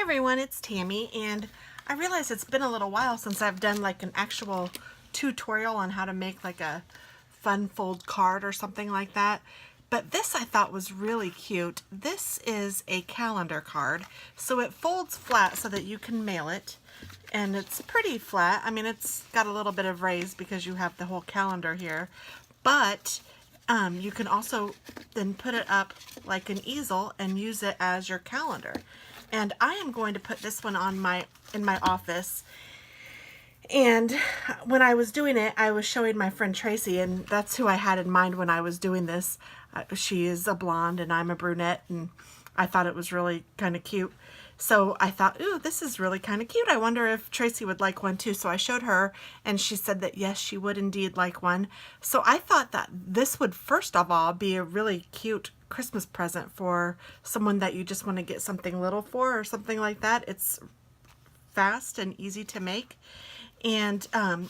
everyone, it's Tammy, and I realize it's been a little while since I've done like an actual tutorial on how to make like a fun fold card or something like that. But this I thought was really cute. This is a calendar card, so it folds flat so that you can mail it, and it's pretty flat. I mean, it's got a little bit of raise because you have the whole calendar here, but you can also then put it up like an easel and use it as your calendar. And I am going to put this one on in my office. And when I was doing it, I was showing my friend Tracy, and that's who I had in mind when I was doing this. She is a blonde and I'm a brunette, and I thought it was really kind of cute. So I thought, ooh, this is really kind of cute. I wonder if Tracy would like one too. So I showed her, and she said that yes, she would indeed like one. So I thought that this would first of all be a really cute Christmas present for someone that you just want to get something little for or something like that. It's fast and easy to make. And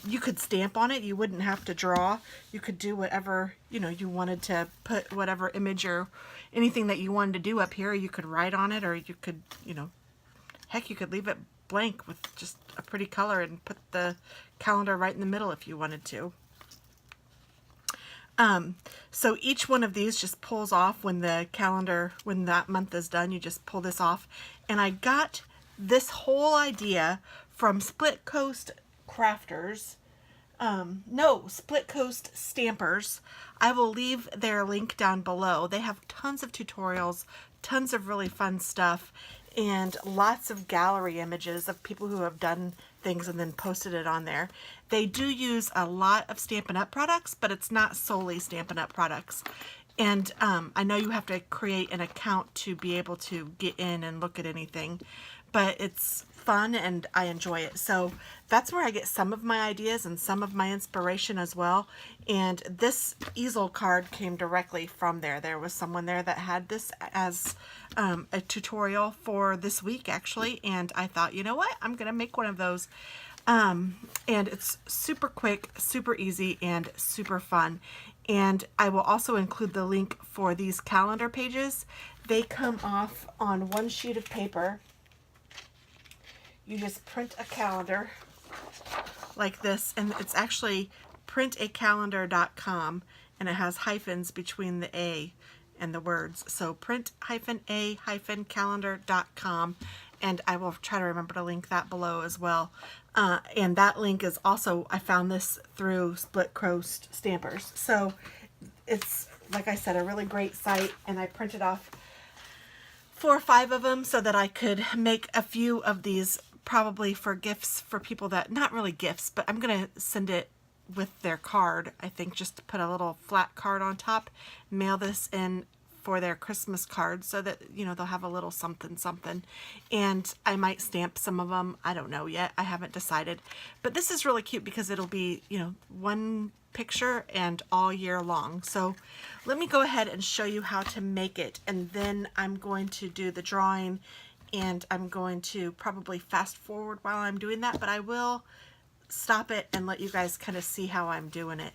you could stamp on it. You wouldn't have to draw. You could do whatever, you wanted to put whatever image or anything that you wanted to do up here. You could write on it, or you could, heck, you could leave it blank with just a pretty color and put the calendar right in the middle if you wanted to. So each one of these just pulls off when the calendar, when that month is done, you just pull this off. And I got this whole idea from Split Coast Crafters. No, Split Coast Stampers. I will leave their link down below. They have tons of tutorials, tons of really fun stuff, and lots of gallery images of people who have done things and then posted it on there. They do use a lot of Stampin' Up! Products, but it's not solely Stampin' Up! Products. And I know you have to create an account to be able to get in and look at anything, but it's fun and I enjoy it. So that's where I get some of my ideas and some of my inspiration as well. And this easel card came directly from there. There was someone there that had this as a tutorial for this week actually, and I thought, you know what, I'm gonna make one of those. And it's super quick, super easy, and super fun. And I will also include the link for these calendar pages. They come off on one sheet of paper. You just print a calendar like this, and it's actually printacalendar.com, and it has hyphens between the A and the words. So print-a-calendar.com, and I will try to remember to link that below as well. And that link is also, I found this through Split Coast Stampers. So it's, like I said, a really great site, and I printed off 4 or 5 of them so that I could make a few of these probably for gifts for people that, not really gifts, but I'm going to send it with their card, I think, just to put a little flat card on top, mail this in for their Christmas card so that, they'll have a little something something. And I might stamp some of them. I don't know yet. I haven't decided. But this is really cute because it'll be, one picture and all year long. So let me go ahead and show you how to make it, and then I'm going to do the drawing, and I'm going to probably fast forward while I'm doing that, but I will stop it and let you guys kind of see how I'm doing it.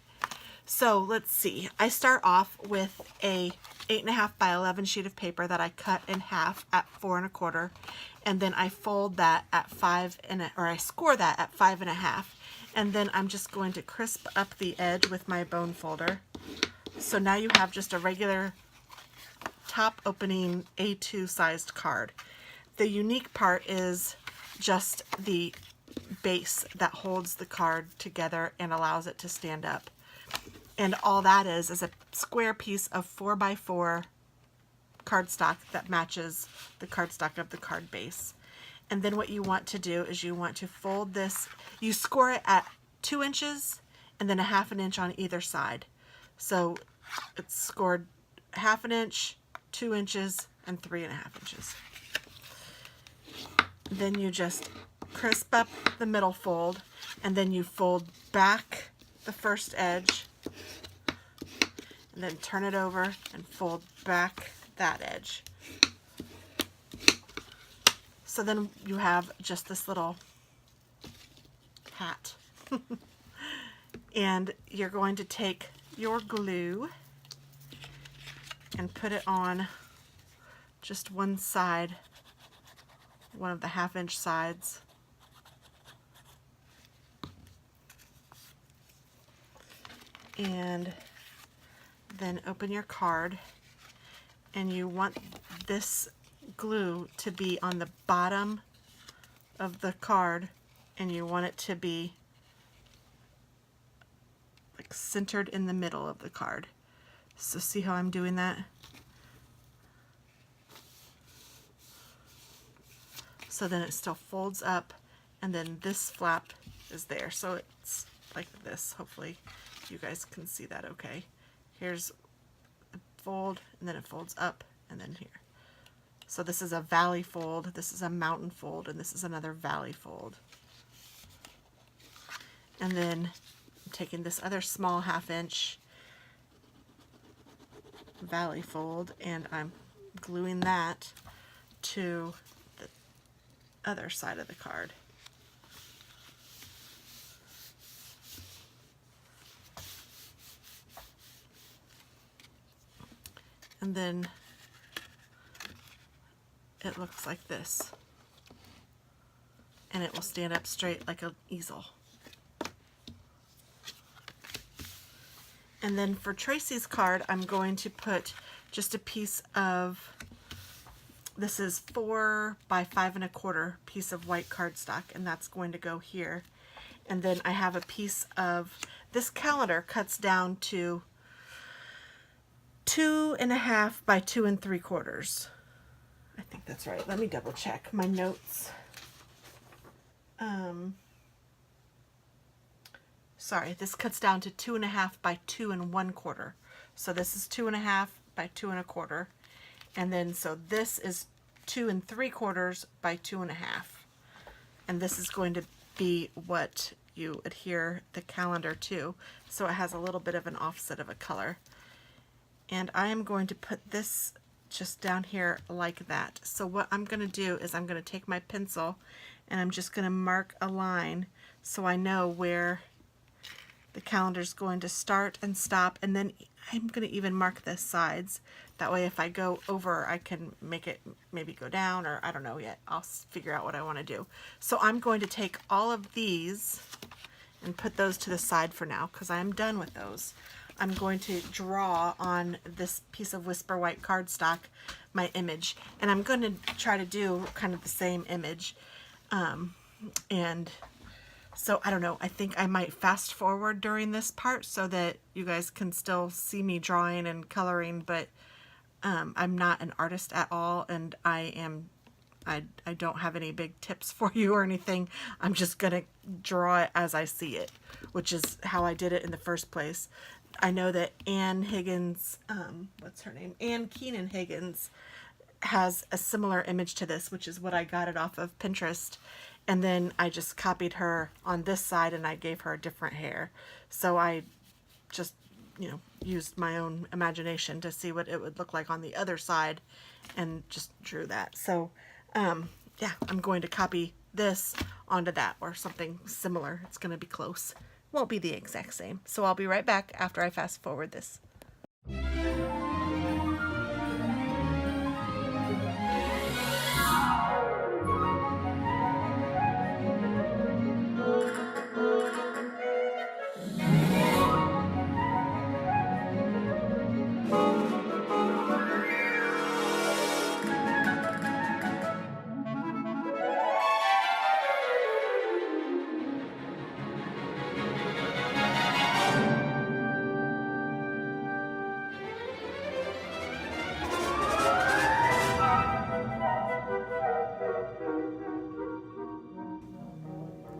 So let's see. I start off with a 8.5 by 11 sheet of paper that I cut in half at 4 1/4, and then I fold that at 5 or I score that at 5 1/2, and then I'm just going to crisp up the edge with my bone folder. So now you have just a regular top opening A2 sized card. The unique part is just the base that holds the card together and allows it to stand up. And all that is a square piece of 4 by 4 cardstock that matches the cardstock of the card base. And then what you want to do is you want to fold this, you score it at 2 inches and then 1/2 inch on either side. So it's scored 1/2 inch, 2 inches, and 3 1/2 inches. Then you just crisp up the middle fold, and then you fold back the first edge, and then turn it over and fold back that edge. So then you have just this little hat. And you're going to take your glue and put it on just one side one of the 1/2-inch sides. And then open your card, and you want this glue to be on the bottom of the card, and you want it to be like centered in the middle of the card. So see how I'm doing that? So then it still folds up, and then this flap is there. So it's like this. Hopefully you guys can see that okay. Here's the fold, and then it folds up, and then here. So this is a valley fold, this is a mountain fold, and this is another valley fold. And then I'm taking this other small 1/2-inch valley fold, and I'm gluing that to the other side of the card. And then it looks like this, and it will stand up straight like an easel. And then for Tracy's card, I'm going to put just a piece of, this is 4 by 5 1/4 piece of white cardstock, and that's going to go here. And then I have a piece of, this calendar cuts down to 2.5 by 2 3/4. I think that's right. Let me double check my notes. Sorry, this cuts down to 2.5 by 2 1/4. So this is 2.5 by 2 1/4. And then, so this is 2 3/4 by 2.5. And this is going to be what you adhere the calendar to. So it has a little bit of an offset of a color. And I am going to put this just down here like that. So what I'm going to do is I'm going to take my pencil, and I'm just going to mark a line so I know where the calendar is going to start and stop. And then I'm going to even mark the sides. That way if I go over, I can make it maybe go down, or I don't know yet. I'll figure out what I want to do. So I'm going to take all of these and put those to the side for now, because I'm done with those. I'm going to draw on this piece of Whisper White cardstock my image, and I'm going to try to do kind of the same image. And so I don't know, I think I might fast forward during this part so that you guys can still see me drawing and coloring, but I'm not an artist at all, and I don't have any big tips for you or anything. I'm just gonna draw it as I see it, which is how I did it in the first place. I know that Ann Higgins, what's her name? Ann Keenan Higgins has a similar image to this, which is what I got it off of Pinterest. And then I just copied her on this side, and I gave her a different hair. So I just, you know, used my own imagination to see what it would look like on the other side, and just drew that. So yeah, I'm going to copy this onto that, or something similar. It's going to be close. Won't be the exact same. So I'll be right back after I fast forward this.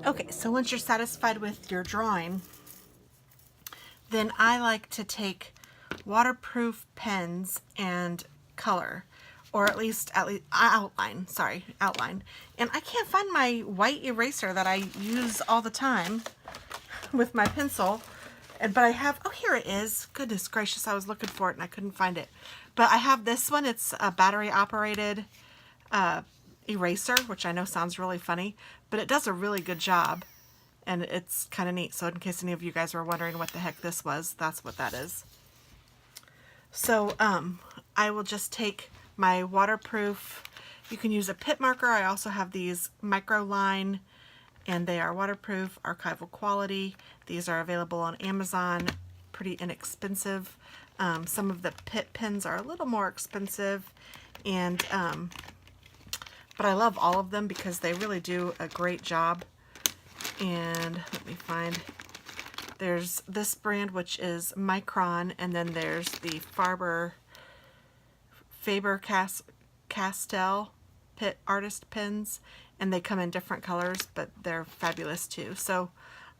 Okay, so once you're satisfied with your drawing, then I like to take waterproof pens and color, or at least outline. And I can't find my white eraser that I use all the time with my pencil, but I have, oh, here it is. Goodness gracious, I was looking for it and I couldn't find it. But I have this one. It's a battery operated eraser, which I know sounds really funny, but it does a really good job, and it's kind of neat. So in case any of you guys were wondering what the heck this was, that's what that is. So I will just take my waterproof You can use a pit marker. I also have these micro line, and they are waterproof, archival quality. These are available on Amazon, pretty inexpensive. Some of the pit pens are a little more expensive, and but I love all of them because they really do a great job. And let me find, there's this brand, which is Micron, and then there's the Faber-Castell pit artist pens, and they come in different colors, but they're fabulous too. So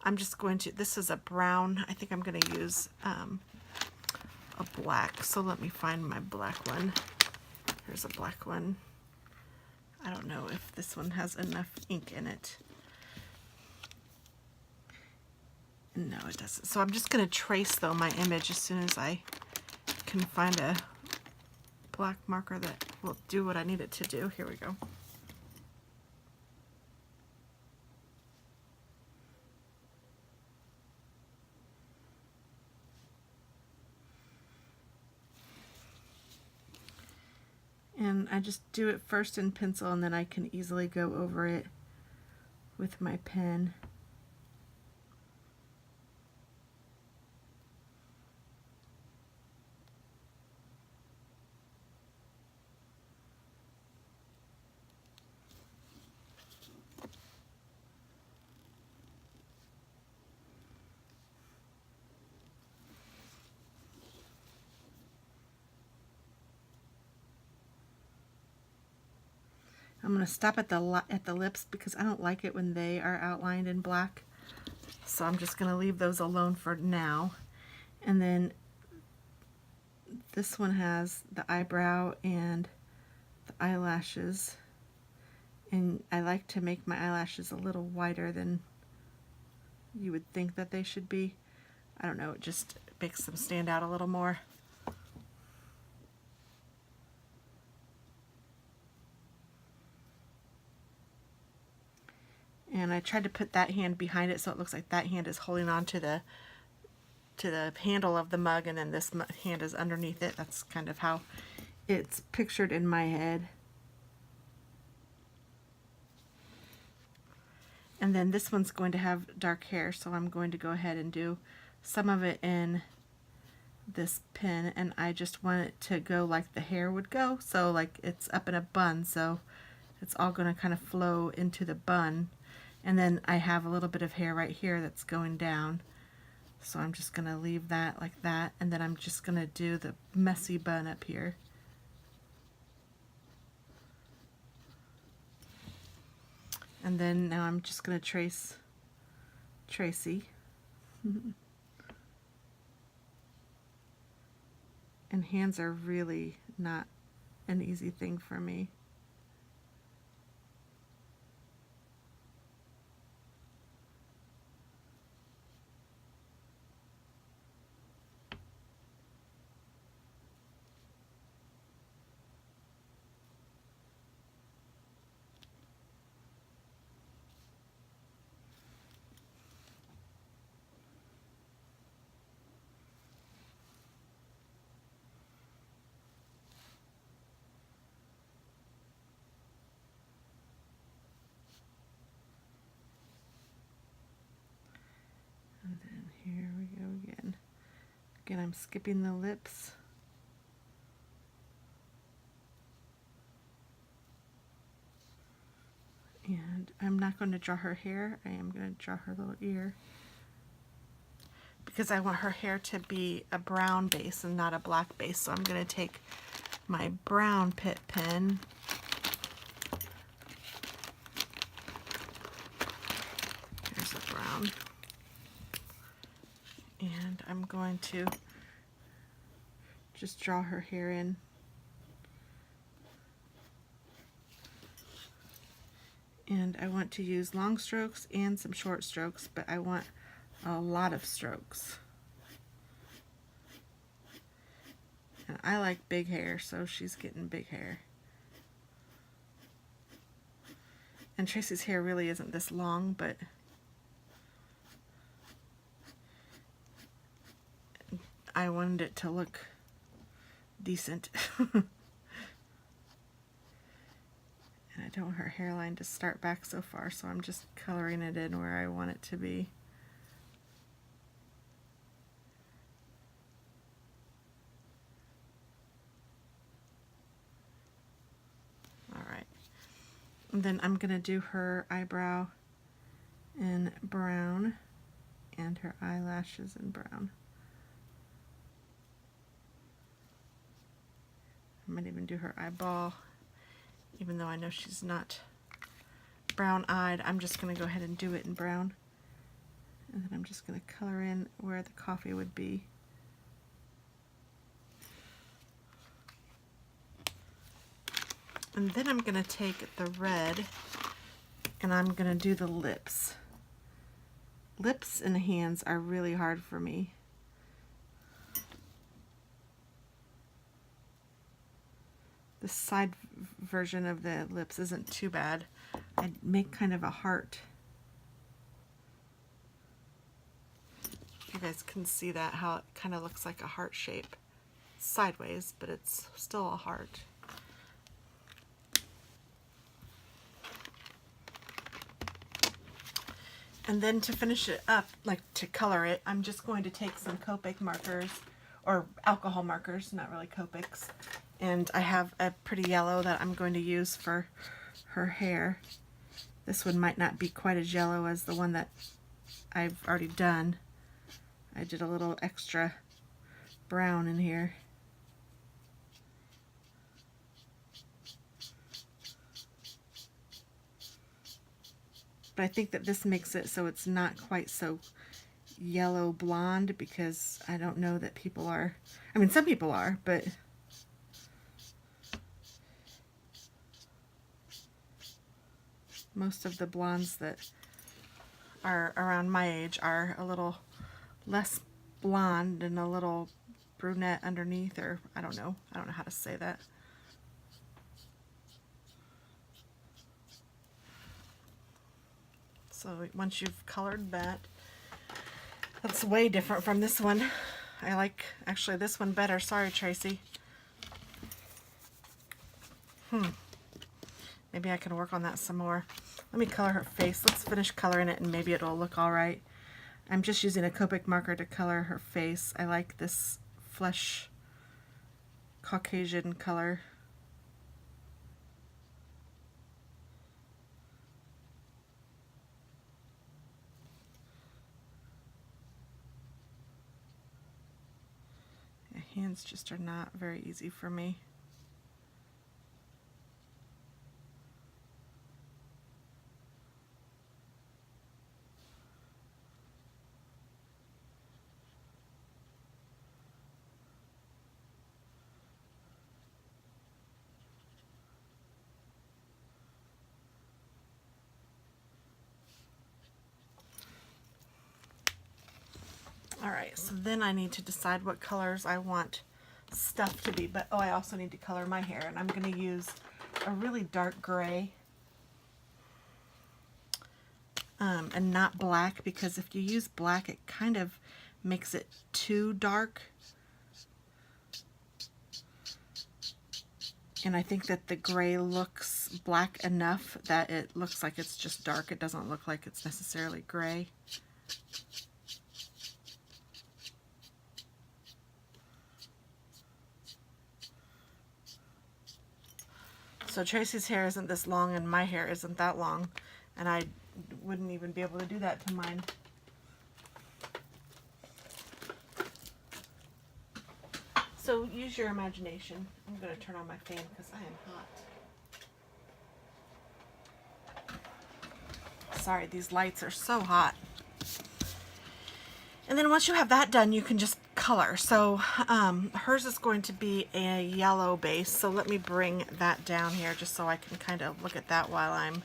I'm just going to, this is a brown, I think I'm going to use a black. So let me find my black one. Here's a black one. I don't know if this one has enough ink in it. No, it doesn't. So I'm just going to trace, though, my image as soon as I can find a black marker that will do what I need it to do. Here we go. And I just do it first in pencil, and then I can easily go over it with my pen. I'm going to stop at the lips because I don't like it when they are outlined in black. So I'm just going to leave those alone for now. And then this one has the eyebrow and the eyelashes. And I like to make my eyelashes a little wider than you would think that they should be. I don't know, it just makes them stand out a little more. And I tried to put that hand behind it so it looks like that hand is holding on to the handle of the mug, and then this hand is underneath it. That's kind of how it's pictured in my head. And then this one's going to have dark hair, so I'm going to go ahead and do some of it in this pen, and I just want it to go like the hair would go, so like it's up in a bun, so it's all going to kind of flow into the bun. And then I have a little bit of hair right here that's going down, so I'm just going to leave that like that, and then I'm just going to do the messy bun up here. And then now I'm just going to trace Tracy. And hands are really not an easy thing for me. And then here we go again. Again, I'm skipping the lips. And I'm not going to draw her hair. I am going to draw her little ear, because I want her hair to be a brown base and not a black base. So I'm going to take my brown pit pen, here's a brown, and I'm going to just draw her hair in. And I want to use long strokes and some short strokes, but I want a lot of strokes. And I like big hair, so she's getting big hair. And Tracy's hair really isn't this long, but I wanted it to look decent. don't want her hairline to start back so far, so I'm just coloring it in where I want it to be. Alright. And then I'm going to do her eyebrow in brown and her eyelashes in brown. I might even do her eyeball, even though I know she's not brown-eyed. I'm just going to go ahead and do it in brown. And then I'm just going to color in where the coffee would be. And then I'm going to take the red and I'm going to do the lips. Lips and hands are really hard for me. The side version of the lips isn't too bad. I make kind of a heart. You guys can see that, how it kind of looks like a heart shape. Sideways, but it's still a heart. And then to finish it up, like to color it, I'm just going to take some Copic markers, or alcohol markers, not really Copics. And I have a pretty yellow that I'm going to use for her hair. This one might not be quite as yellow as the one that I've already done. I did a little extra brown in here. But I think that this makes it so it's not quite so yellow blonde, because I don't know that people are, I mean some people are, but most of the blondes that are around my age are a little less blonde and a little brunette underneath, or I don't know how to say that. So once you've colored that, that's way different from this one. I like actually this one better. Sorry, Tracy. Maybe I can work on that some more. Let me color her face. Let's finish coloring it and maybe it'll look all right. I'm just using a Copic marker to color her face. I like this flesh Caucasian color. Hands just are not very easy for me. Alright, so then I need to decide what colors I want stuff to be, but oh, I also need to color my hair, and I'm going to use a really dark gray and not black, because if you use black it kind of makes it too dark, and I think that the gray looks black enough that it looks like it's just dark. It doesn't look like it's necessarily gray. So Tracy's hair isn't this long and my hair isn't that long, and I wouldn't even be able to do that to mine. So use your imagination. I'm going to turn on my fan because I am hot. Sorry, these lights are so hot. And then once you have that done, you can just color. So hers is going to be a yellow base. So let me bring that down here just so I can kind of look at that while I'm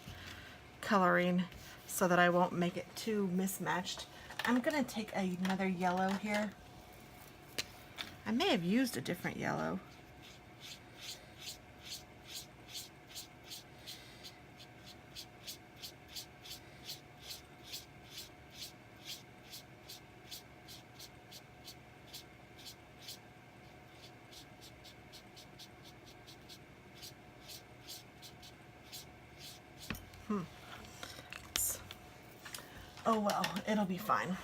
coloring, so that I won't make it too mismatched. I'm going to take another yellow here. I may have used a different yellow. Oh well, it'll be fine.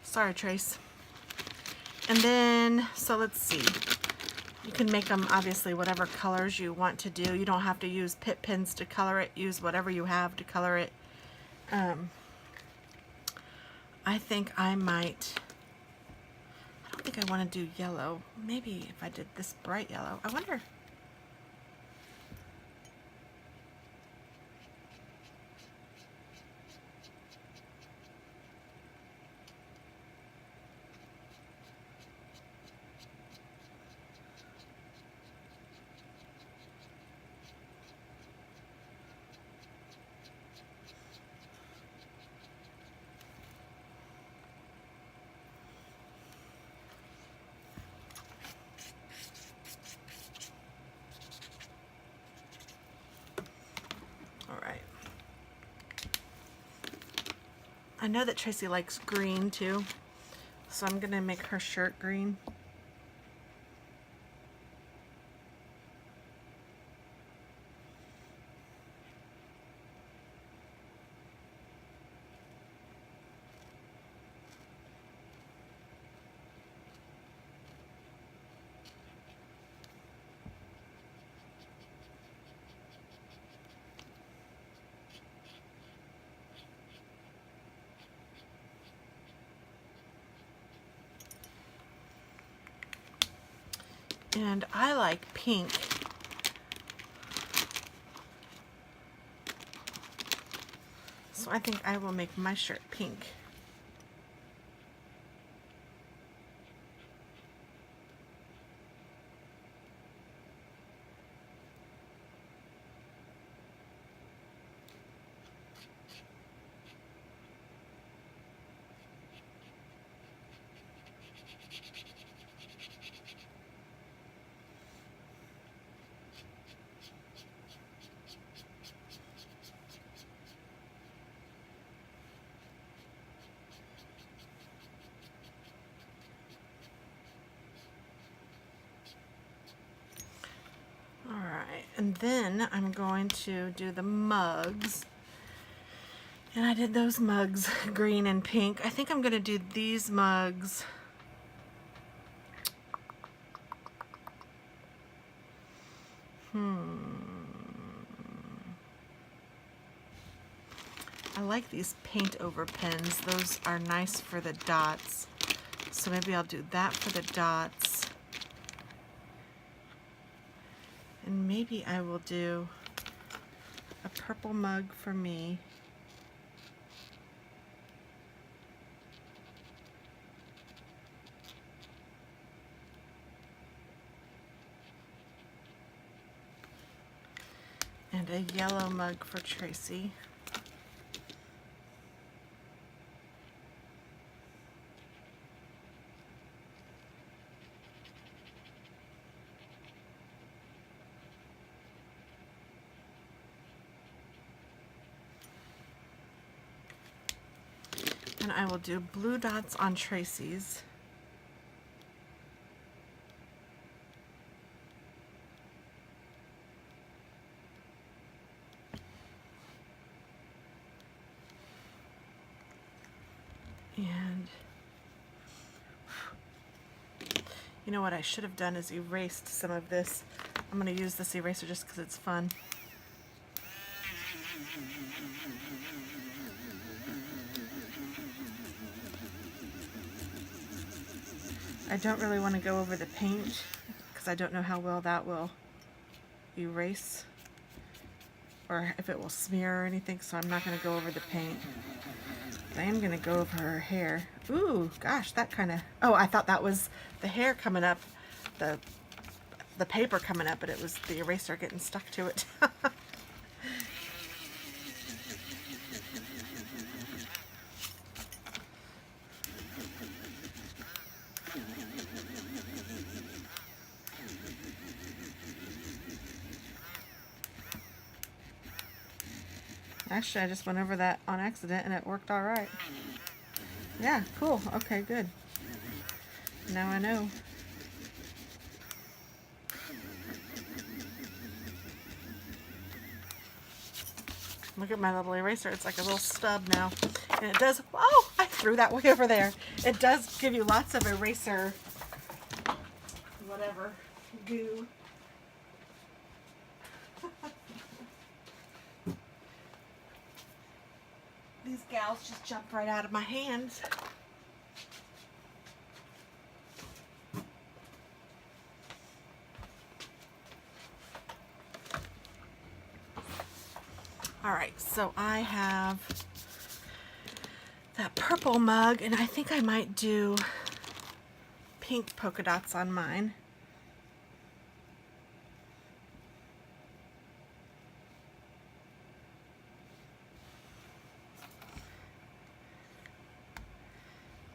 Sorry, Trace. And then, so let's see. You can make them obviously whatever colors you want to do. You don't have to use pit pens to color it. Use whatever you have to color it. I think I might, I don't think I want to do yellow. Maybe if I did this bright yellow. I wonder. I know that Tracy likes green too, so I'm gonna make her shirt green. And I like pink. So I think I will make my shirt pink. Alright, and then I'm going to do the mugs. And I did those mugs green and pink. I think I'm going to do these mugs I like these paint over pens. Those are nice for the dots. So maybe I'll do that for the dots. And maybe I will do a purple mug for me. And a yellow mug for Tracy. And I will do blue dots on Tracy's. And you know what I should have done is erased some of this. I'm going to use this eraser just because it's fun. I don't really want to go over the paint because I don't know how well that will erase or if it will smear or anything, so I'm not going to go over the paint. I am going to go over her hair. Ooh, gosh, that kind of... Oh, I thought that was the hair coming up, the paper coming up, but it was the eraser getting stuck to it. Actually, I just went over that on accident and it worked all right. Yeah, cool. Okay, good. Now I know. Look at my little eraser. It's like a little stub now. And it does, oh, I threw that way over there. It does give you lots of eraser, whatever, goo. These gals just jump right out of my hands. All right, so I have that purple mug, and I think I might do pink polka dots on mine.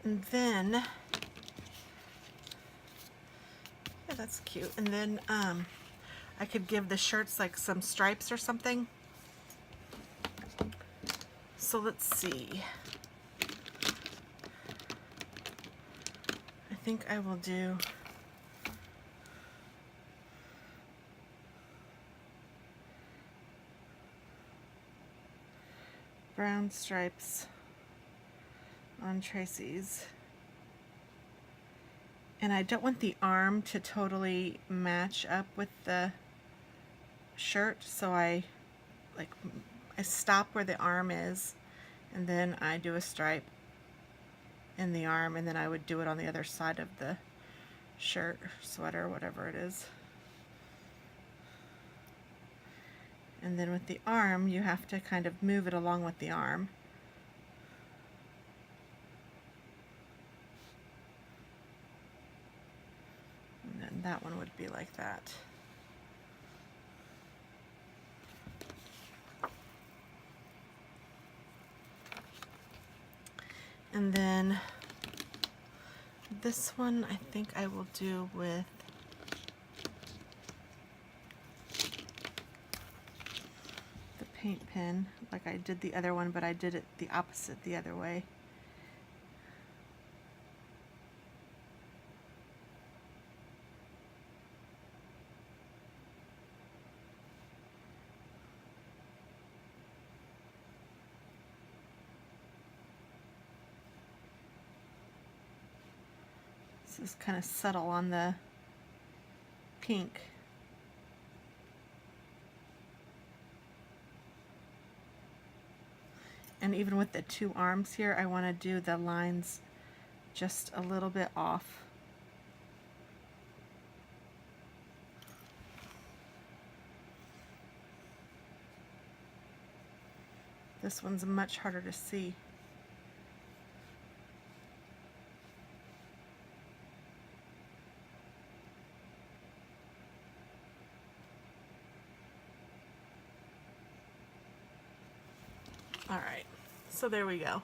And then, yeah, that's cute. And then I could give the shirts like some stripes or something. So let's see. I think I will do brown stripes on Tracy's. And I don't want the arm to totally match up with the shirt, so I stop where the arm is, and then I do a stripe in the arm, and then I would do it on the other side of the shirt, sweater, whatever it is. And then with the arm, you have to kind of move it along with the arm. And then that one would be like that. And then this one I think I will do with the paint pen, like I did the other one, but I did it the opposite the other way. This is kind of subtle on the pink. And even with the two arms here, I want to do the lines just a little bit off. This one's much harder to see. Alright, so there we go.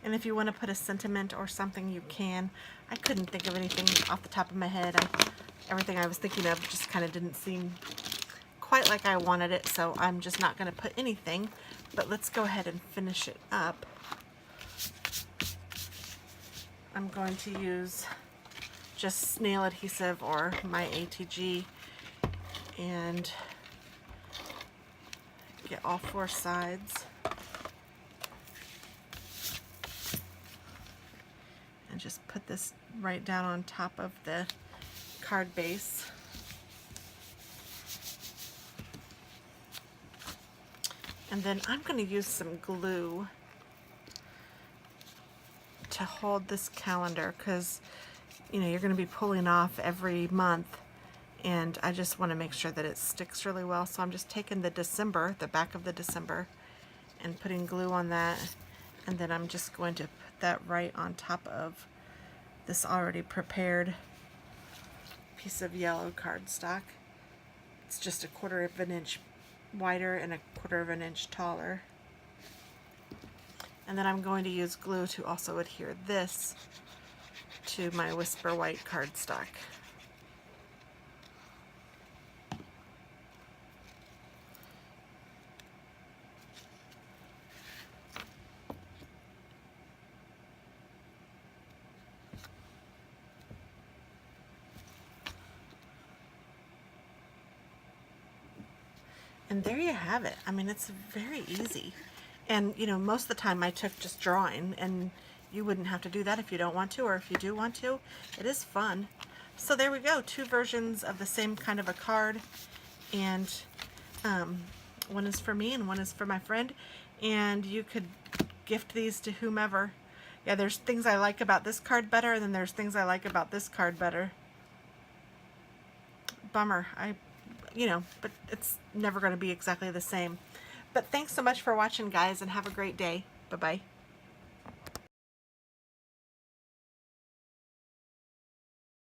And if you want to put a sentiment or something, you can. I couldn't think of anything off the top of my head. Everything I was thinking of just kind of didn't seem quite like I wanted it, so I'm just not going to put anything. But let's go ahead and finish it up. I'm going to use just nail adhesive or my ATG and get all four sides and just put this right down on top of the card base. And then I'm going to use some glue to hold this calendar, because you know you're going to be pulling off every month, and I just want to make sure that it sticks really well. So I'm just taking the December, the back of the December, and putting glue on that, and then I'm just going to put that right on top of this already prepared piece of yellow cardstock. It's just 1/4 of an inch wider and 1/4 of an inch taller. And then I'm going to use glue to also adhere this to my Whisper White cardstock. And there you have it. I mean, it's very easy. And, you know, most of the time I took just drawing, and you wouldn't have to do that if you don't want to, or if you do want to. It is fun. So there we go, 2 versions of the same kind of a card, and one is for me and one is for my friend, and you could gift these to whomever. Yeah, there's things I like about this card better, and then there's things I like about this card better. Bummer. You know, but it's never going to be exactly the same. But thanks so much for watching, guys, and have a great day. Bye-bye.